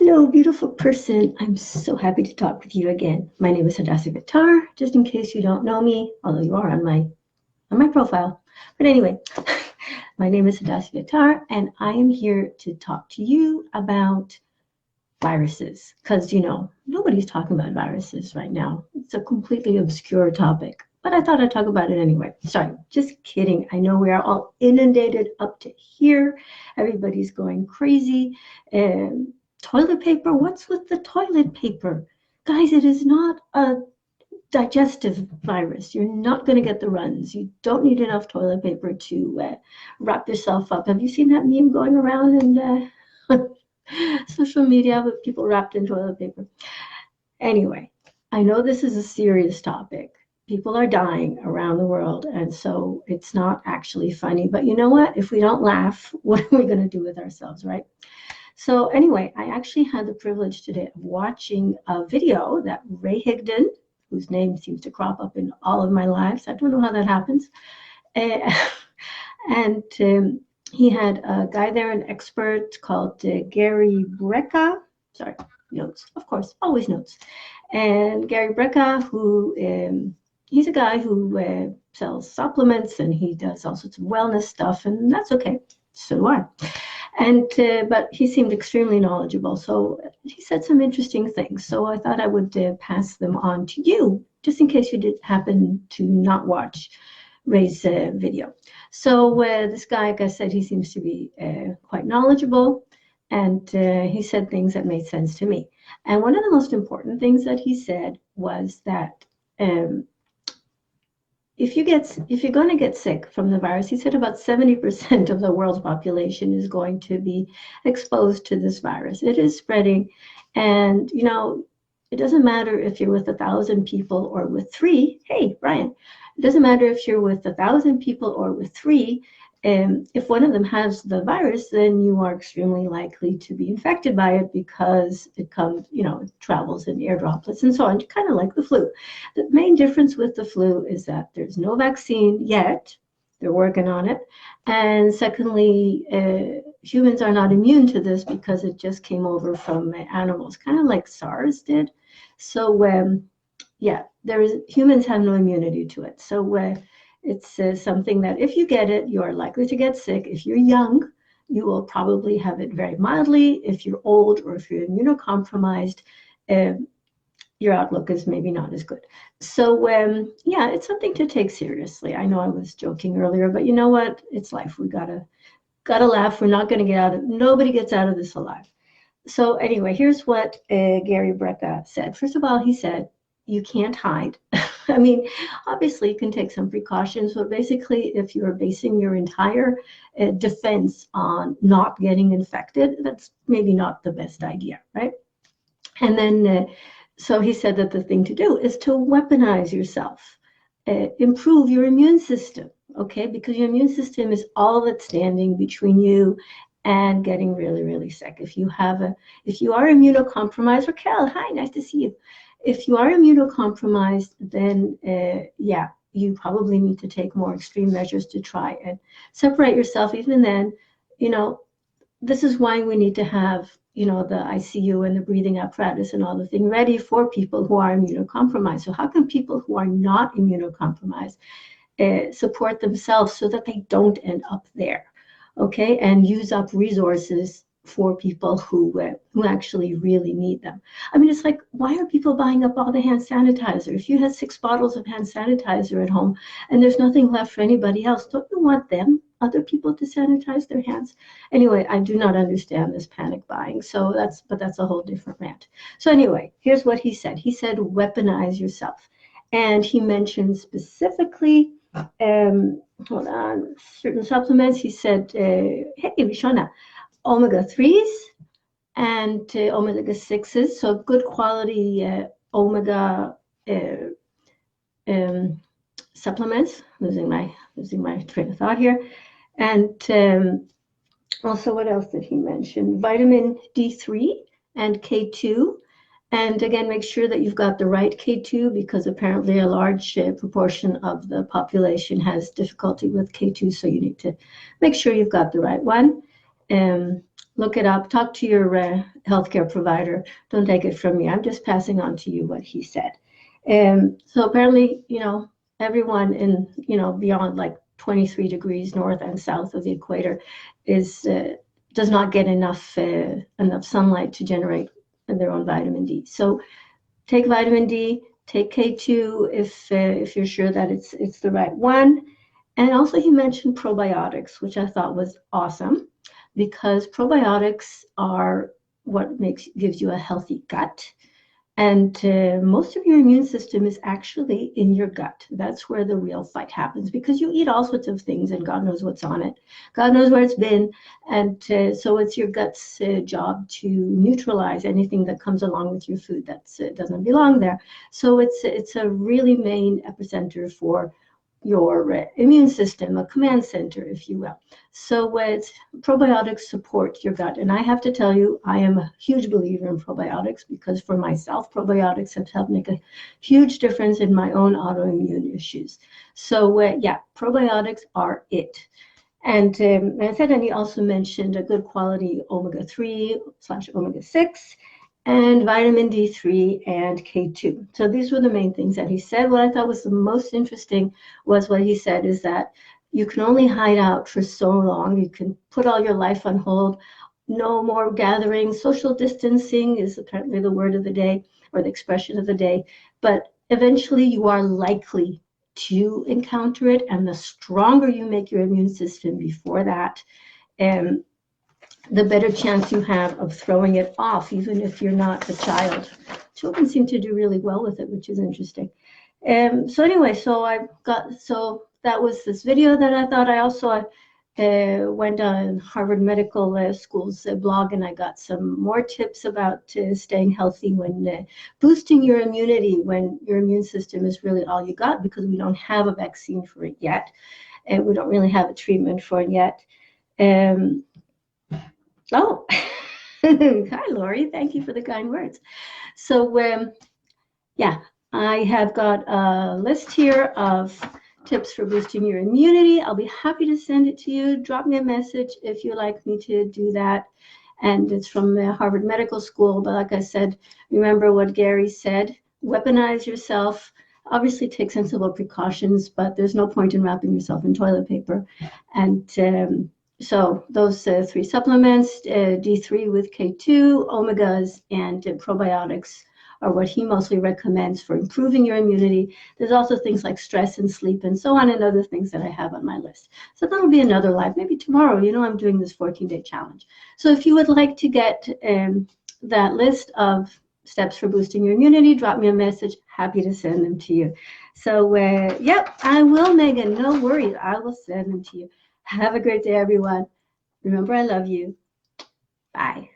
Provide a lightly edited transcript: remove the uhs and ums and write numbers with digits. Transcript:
Hello, beautiful person. I'm so happy to talk with you again. My name is Hadassah Vitar, just in case you don't know me, although you are on my profile. But anyway, my name is Hadassah Vitar, and I am here to talk to you about viruses, because nobody's talking about viruses right now. It's a completely obscure topic, but I thought I'd talk about it anyway. Sorry, just kidding. I know we are all inundated up to here. Everybody's going crazy. Toilet paper, what's with the toilet paper? Guys, it is not a digestive virus. You're not going to get the runs. You don't need enough toilet paper to wrap yourself up. Have you seen that meme going around in social media with people wrapped in toilet paper? Anyway, I know this is a serious topic. People are dying around the world, and so it's not actually funny. But you know what? If we don't laugh, what are we going to do with ourselves, right? So anyway, I actually had the privilege today of watching a video that Ray Higdon, whose name seems to crop up in all of my lives. I don't know how that happens. And he had a guy there, an expert called Gary Brecka. Sorry, notes, of course, always notes. And Gary Brecka, who he's a guy who sells supplements, and he does all sorts of wellness stuff, and that's okay. So do I. And but he seemed extremely knowledgeable, so he said some interesting things. So I thought I would pass them on to you, just in case you did happen to not watch Ray's video. So this guy, like I said, he seems to be quite knowledgeable, and he said things that made sense to me. And one of the most important things that he said was that if you're going to get sick from the virus, he said about 70% of the world's population is going to be exposed to this virus. It is spreading, and it doesn't matter if you're with 1,000 people or with 3. Hey, Brian, it doesn't matter if you're with 1,000 people or with 3. If one of them has the virus, then you are extremely likely to be infected by it, because it comes, it travels in air droplets and so on, kind of like the flu. The main difference with the flu is that there's no vaccine yet. They're working on it. And secondly, humans are not immune to this because it just came over from animals, kind of like SARS did. So humans have no immunity to it. So it's something that if you get it, you are likely to get sick. If you're young, you will probably have it very mildly. If you're old or if you're immunocompromised, your outlook is maybe not as good. So it's something to take seriously. I know I was joking earlier, but you know what? It's life. We gotta laugh. We're not going to get out of. Nobody gets out of this alive. So anyway, here's what Gary Brecka said. First of all, he said, you can't hide. I mean, obviously you can take some precautions, but basically if you're basing your entire defense on not getting infected, that's maybe not the best idea, right? And then, so he said that the thing to do is to weaponize yourself, improve your immune system, okay? Because your immune system is all that's standing between you and getting really, really sick. If you are immunocompromised, Raquel, hi, nice to see you. If you are immunocompromised, then you probably need to take more extreme measures to try and separate yourself. Even then, this is why we need to have, the ICU and the breathing apparatus and all the thing ready for people who are immunocompromised. So how can people who are not immunocompromised support themselves so that they don't end up there, okay, and use up resources for people who actually really need them. I mean, it's like, why are people buying up all the hand sanitizer? If you had 6 bottles of hand sanitizer at home and there's nothing left for anybody else, don't you want other people to sanitize their hands? Anyway, I do not understand this panic buying. So that's a whole different rant. So anyway, here's what he said. He said, weaponize yourself. And he mentioned specifically, hold on, certain supplements. He said, hey, Vishana, omega-3s and omega-6s, so good quality omega supplements. Losing my train of thought here. And also, what else did he mention? Vitamin D3 and K2. And again, make sure that you've got the right K2, because apparently a large proportion of the population has difficulty with K2, so you need to make sure you've got the right one. Look it up. Talk to your healthcare provider. Don't take it from me. I'm just passing on to you what he said. So apparently, everyone in, beyond like 23 degrees north and south of the equator is does not get enough sunlight to generate their own vitamin D. So take vitamin D, take K2 if you're sure that it's the right one. And also he mentioned probiotics, which I thought was awesome because probiotics are what gives you a healthy gut. And most of your immune system is actually in your gut. That's where the real fight happens because you eat all sorts of things and God knows what's on it. God knows where it's been. And so it's your gut's job to neutralize anything that comes along with your food that doesn't belong there. So it's a really main epicenter for your immune system, a command center, if you will. So probiotics support your gut. And I have to tell you, I am a huge believer in probiotics because for myself, probiotics have helped make a huge difference in my own autoimmune issues. So yeah, probiotics are it. And I said, and he also mentioned a good quality omega-3/omega-6 and vitamin D3 and K2. So these were the main things that he said. What I thought was the most interesting was what he said is that you can only hide out for so long. You can put all your life on hold. No more gatherings. Social distancing is apparently the word of the day or the expression of the day. But eventually you are likely to encounter it. And the stronger you make your immune system before that, the better chance you have of throwing it off, even if you're not a child. Children seem to do really well with it, which is interesting. So anyway, so that was this video that I thought. I also went on Harvard Medical School's blog, and I got some more tips about staying healthy when boosting your immunity when your immune system is really all you got, because we don't have a vaccine for it yet, and we don't really have a treatment for it yet. Oh, hi, Lori. Thank you for the kind words. So, yeah, I have got a list here of tips for boosting your immunity. I'll be happy to send it to you. Drop me a message if you'd like me to do that. And it's from the Harvard Medical School. But like I said, remember what Gary said, weaponize yourself. Obviously take sensible precautions, but there's no point in wrapping yourself in toilet paper. And so those 3 supplements, D3 with K2, omegas, and probiotics are what he mostly recommends for improving your immunity. There's also things like stress and sleep and so on, and other things that I have on my list. So that'll be another live, maybe tomorrow. I'm doing this 14-day challenge. So if you would like to get that list of steps for boosting your immunity, drop me a message. Happy to send them to you. So yep, I will, Megan. No worries. I will send them to you. Have a great day, everyone. Remember, I love you. Bye.